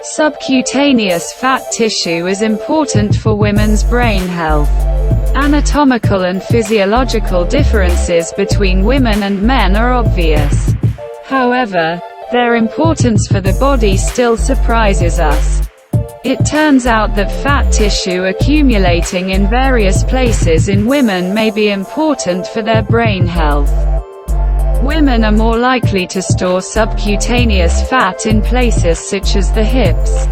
Subcutaneous fat tissue is important for women's brain health. Anatomical and physiological differences between women and men are obvious. However, their importance for the body still surprises us. It turns out that fat tissue accumulating in various places in women may be important for their brain health. Women are more likely to store subcutaneous fat in places such as the hips,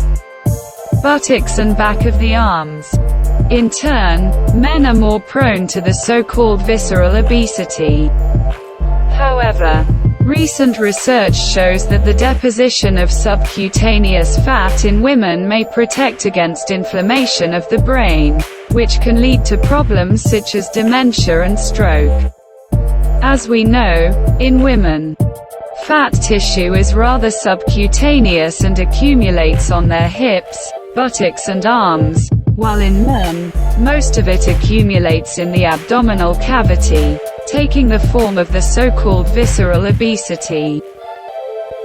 buttocks and back of the arms. In turn, men are more prone to the so-called visceral obesity. However, recent research shows that the deposition of subcutaneous fat in women may protect against inflammation of the brain, which can lead to problems such as dementia and stroke. As we know, in women, fat tissue is rather subcutaneous and accumulates on their hips, buttocks and arms, while in men, most of it accumulates in the abdominal cavity, taking the form of the so-called visceral obesity.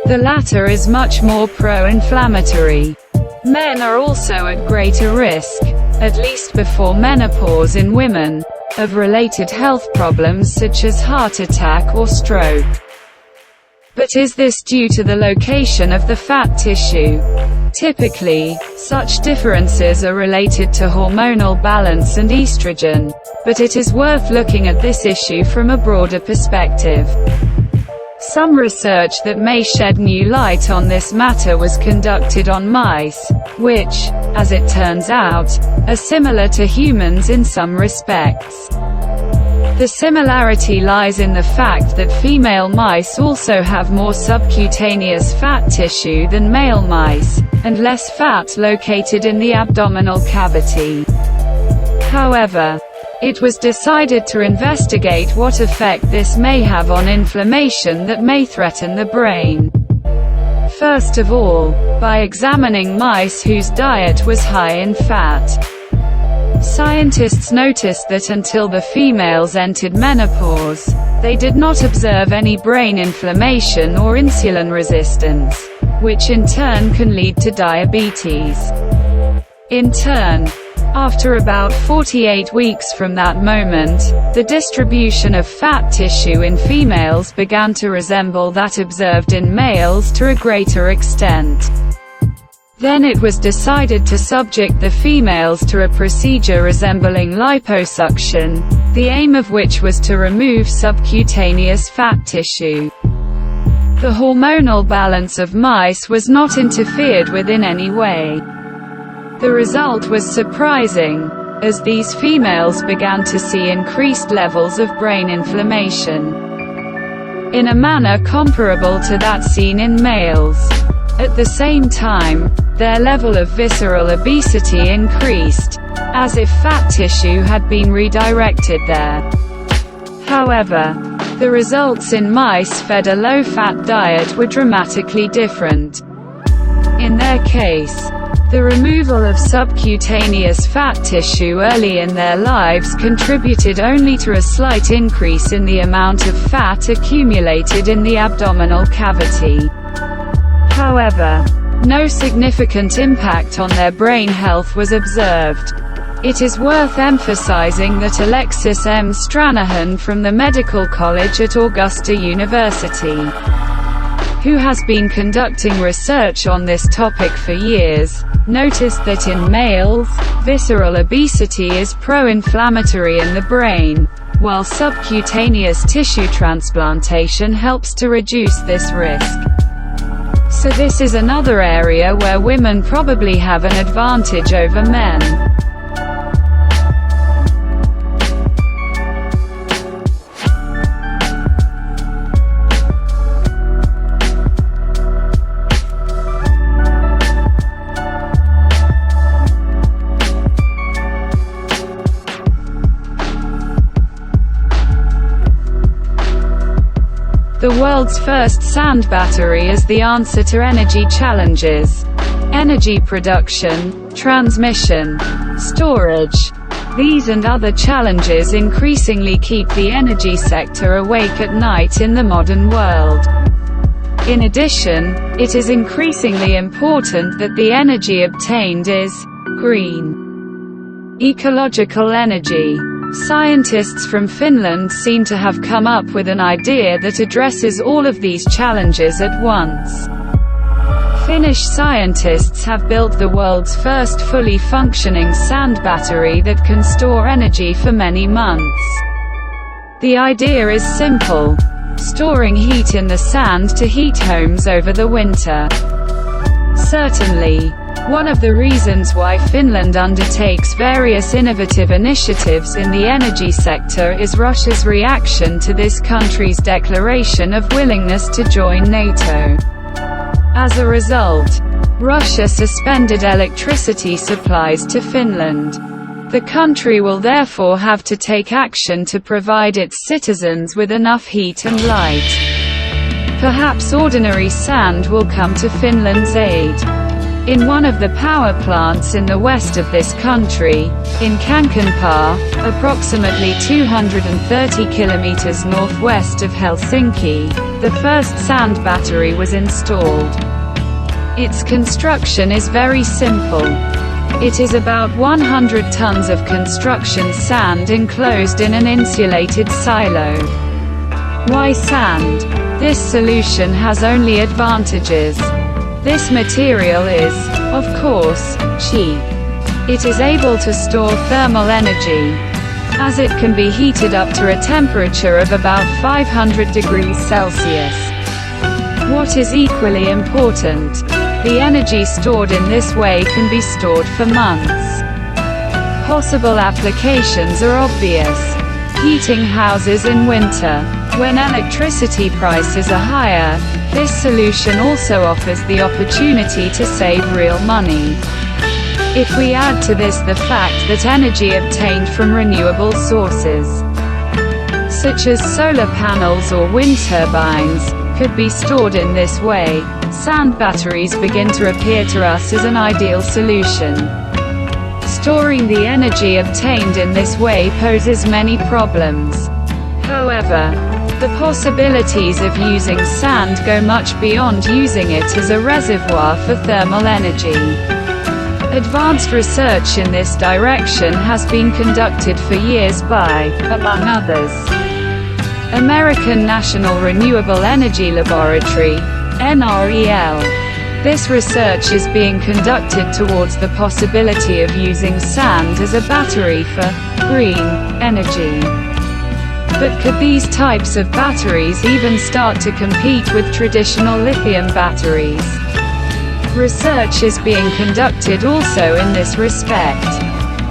The latter is much more pro-inflammatory. Men are also at greater risk, at least before menopause in women, of related health problems such as heart attack or stroke. But is this due to the location of the fat tissue? Typically, such differences are related to hormonal balance and estrogen, but it is worth looking at this issue from a broader perspective. Some research that may shed new light on this matter was conducted on mice, which, as it turns out, are similar to humans in some respects. The similarity lies in the fact that female mice also have more subcutaneous fat tissue than male mice, and less fat located in the abdominal cavity. However, it was decided to investigate what effect this may have on inflammation that may threaten the brain. First of all, by examining mice whose diet was high in fat. Scientists noticed that until the females entered menopause, they did not observe any brain inflammation or insulin resistance, which in turn can lead to diabetes. In turn, after about 48 weeks from that moment, the distribution of fat tissue in females began to resemble that observed in males to a greater extent. Then it was decided to subject the females to a procedure resembling liposuction, the aim of which was to remove subcutaneous fat tissue. The hormonal balance of mice was not interfered with in any way. The result was surprising, as these females began to see increased levels of brain inflammation, in a manner comparable to that seen in males. At the same time, their level of visceral obesity increased, as if fat tissue had been redirected there. However, the results in mice fed a low-fat diet were dramatically different. In their case, the removal of subcutaneous fat tissue early in their lives contributed only to a slight increase in the amount of fat accumulated in the abdominal cavity. However, no significant impact on their brain health was observed. It is worth emphasizing that Alexis M. Stranahan from the Medical College at Augusta University, who has been conducting research on this topic for years, noticed that in males, visceral obesity is pro-inflammatory in the brain, while subcutaneous tissue transplantation helps to reduce this risk. So this is another area where women probably have an advantage over men. The world's first sand battery is the answer to energy challenges. Energy production, transmission, storage, These and other challenges increasingly keep the energy sector awake at night in the modern world. In addition, it is increasingly important that the energy obtained is green. Ecological energy. Scientists from Finland seem to have come up with an idea that addresses all of these challenges at once. Finnish scientists have built the world's first fully functioning sand battery that can store energy for many months. The idea is simple: storing heat in the sand to heat homes over the winter. Certainly, one of the reasons why Finland undertakes various innovative initiatives in the energy sector is Russia's reaction to this country's declaration of willingness to join NATO. As a result, Russia suspended electricity supplies to Finland. The country will therefore have to take action to provide its citizens with enough heat and light. Perhaps ordinary sand will come to Finland's aid. In one of the power plants in the west of this country, in Kankanpää, approximately 230 kilometers northwest of Helsinki, the first sand battery was installed. Its construction is very simple. It is about 100 tons of construction sand enclosed in an insulated silo. Why sand? This solution has only advantages. This material is, of course, cheap. It is able to store thermal energy, as it can be heated up to a temperature of about 500 degrees Celsius. What is equally important, the energy stored in this way can be stored for months. Possible applications are obvious. Heating houses in winter. When electricity prices are higher, this solution also offers the opportunity to save real money. If we add to this the fact that energy obtained from renewable sources, such as solar panels or wind turbines, could be stored in this way, sand batteries begin to appear to us as an ideal solution. Storing the energy obtained in this way poses many problems. However, the possibilities of using sand go much beyond using it as a reservoir for thermal energy. Advanced research in this direction has been conducted for years by, among others, American National Renewable Energy Laboratory, NREL. This research is being conducted towards the possibility of using sand as a battery for green energy. But could these types of batteries even start to compete with traditional lithium batteries? Research is being conducted also in this respect.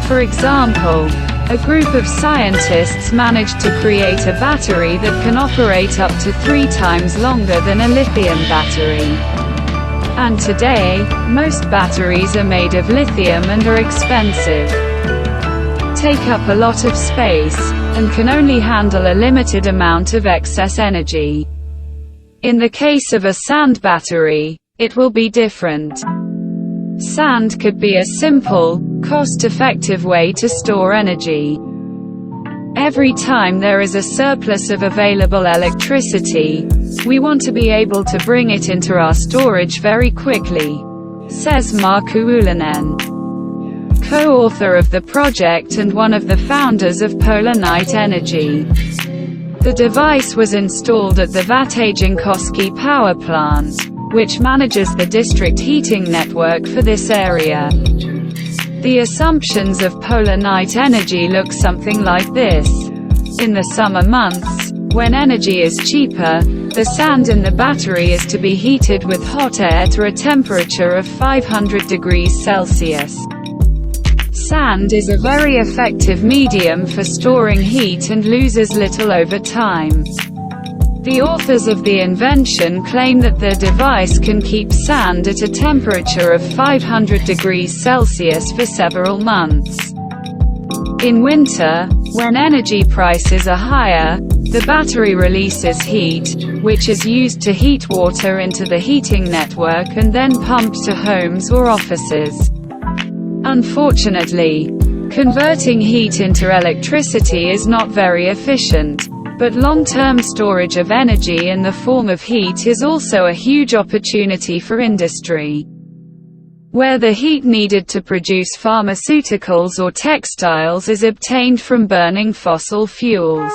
For example, a group of scientists managed to create a battery that can operate up to 3 times longer than a lithium battery. And today, most batteries are made of lithium and are expensive, take up a lot of space, and can only handle a limited amount of excess energy. In the case of a sand battery, it will be different. Sand could be a simple, cost-effective way to store energy. Every time there is a surplus of available electricity, we want to be able to bring it into our storage very quickly, says Markku Ullinen, co-author of the project and one of the founders of Polar Night Energy. The device was installed at the Vatajankoski power plant, which manages the district heating network for this area. The assumptions of Polar Night Energy look something like this. In the summer months, when energy is cheaper, the sand in the battery is to be heated with hot air to a temperature of 500 degrees Celsius. Sand is a very effective medium for storing heat and loses little over time. The authors of the invention claim that their device can keep sand at a temperature of 500 degrees Celsius for several months. In winter, when energy prices are higher, the battery releases heat, which is used to heat water into the heating network and then pumped to homes or offices. Unfortunately, Converting heat into electricity is not very efficient, but long-term storage of energy in the form of heat is also a huge opportunity for industry, where the heat needed to produce pharmaceuticals or textiles is obtained from burning fossil fuels.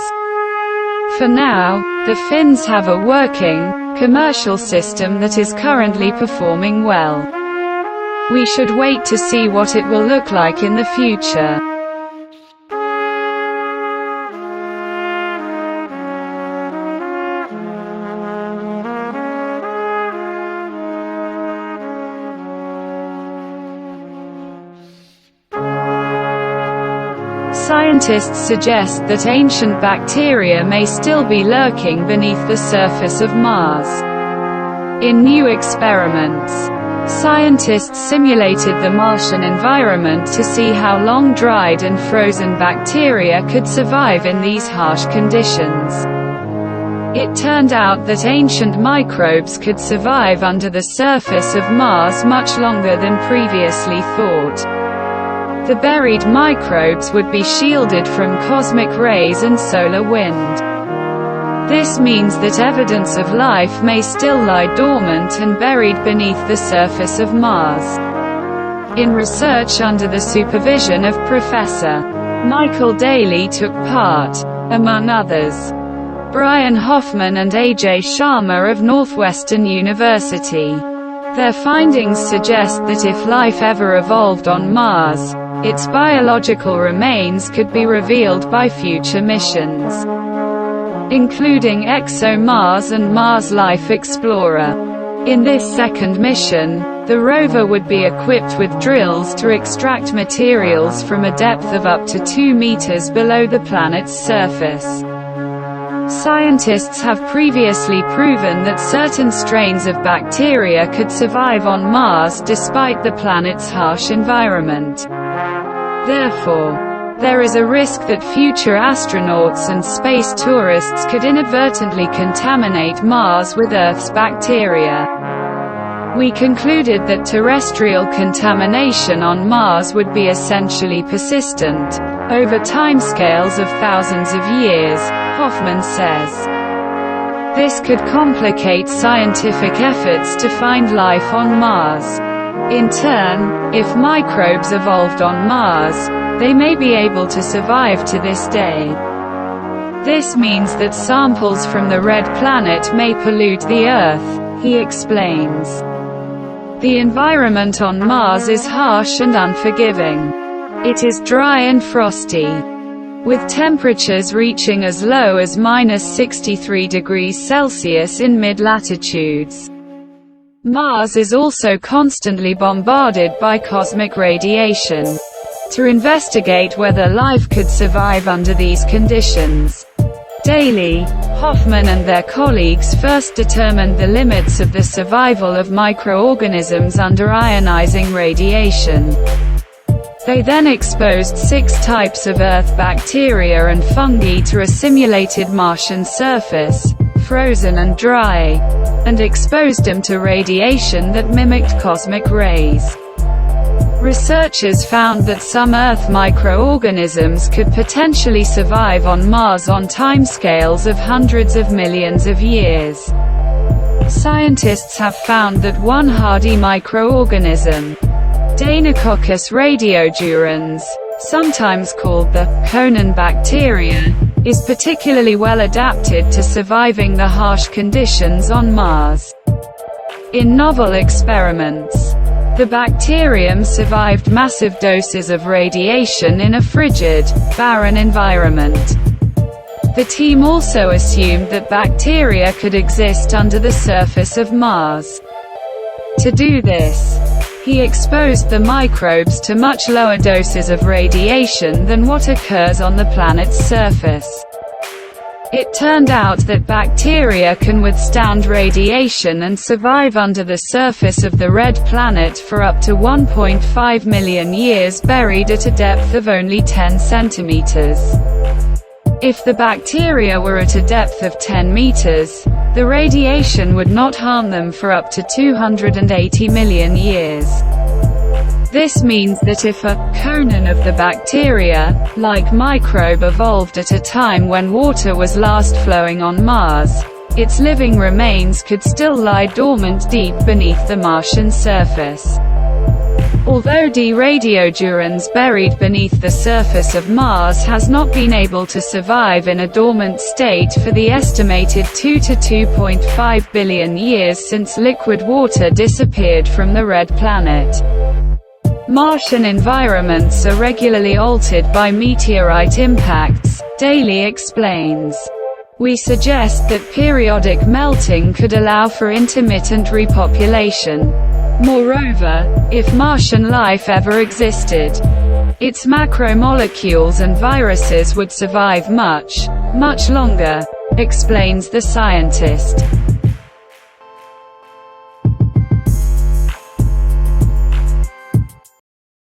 For now, the Finns have a working, commercial system that is currently performing well. We should wait to see what it will look like in the future. Scientists suggest that ancient bacteria may still be lurking beneath the surface of Mars. In new experiments, scientists simulated the Martian environment to see how long dried and frozen bacteria could survive in these harsh conditions. It turned out that ancient microbes could survive under the surface of Mars much longer than previously thought. The buried microbes would be shielded from cosmic rays and solar wind. This means that evidence of life may still lie dormant and buried beneath the surface of Mars. In research under the supervision of Professor Michael Daly took part, among others, Brian Hoffman and A.J. Sharma of Northwestern University. Their findings suggest that if life ever evolved on Mars, its biological remains could be revealed by future missions, including ExoMars and Mars Life Explorer. In this second mission, the rover would be equipped with drills to extract materials from a depth of up to 2 meters below the planet's surface. Scientists have previously proven that certain strains of bacteria could survive on Mars despite the planet's harsh environment. Therefore, there is a risk that future astronauts and space tourists could inadvertently contaminate Mars with Earth's bacteria. We concluded that terrestrial contamination on Mars would be essentially persistent, over timescales of thousands of years, Hoffman says. This could complicate scientific efforts to find life on Mars. In turn, if microbes evolved on Mars, they may be able to survive to this day. This means that samples from the red planet may pollute the Earth, he explains. The environment on Mars is harsh and unforgiving. It is dry and frosty, with temperatures reaching as low as -63 degrees Celsius in mid-latitudes. Mars is also constantly bombarded by cosmic radiation. To investigate whether life could survive under these conditions, Daly, Hoffman and their colleagues first determined the limits of the survival of microorganisms under ionizing radiation. They then exposed 6 types of Earth bacteria and fungi to a simulated Martian surface, frozen and dry, and exposed them to radiation that mimicked cosmic rays. Researchers found that some Earth microorganisms could potentially survive on Mars on timescales of hundreds of millions of years. Scientists have found that one hardy microorganism, Deinococcus radiodurans, sometimes called the Conan bacteria, is particularly well adapted to surviving the harsh conditions on Mars. In novel experiments, the bacterium survived massive doses of radiation in a frigid, barren environment. The team also assumed that bacteria could exist under the surface of Mars. To do this, he exposed the microbes to much lower doses of radiation than what occurs on the planet's surface. It turned out that bacteria can withstand radiation and survive under the surface of the red planet for up to 1.5 million years buried at a depth of only 10 centimeters. If the bacteria were at a depth of 10 meters, the radiation would not harm them for up to 280 million years. This means that if a clone of the bacteria-like microbe evolved at a time when water was last flowing on Mars, its living remains could still lie dormant deep beneath the Martian surface. Although D. radiodurans buried beneath the surface of Mars has not been able to survive in a dormant state for the estimated 2 to 2.5 billion years since liquid water disappeared from the red planet. Martian environments are regularly altered by meteorite impacts, Daly explains. We suggest that periodic melting could allow for intermittent repopulation. Moreover, if Martian life ever existed, its macromolecules and viruses would survive much, much longer, explains the scientist.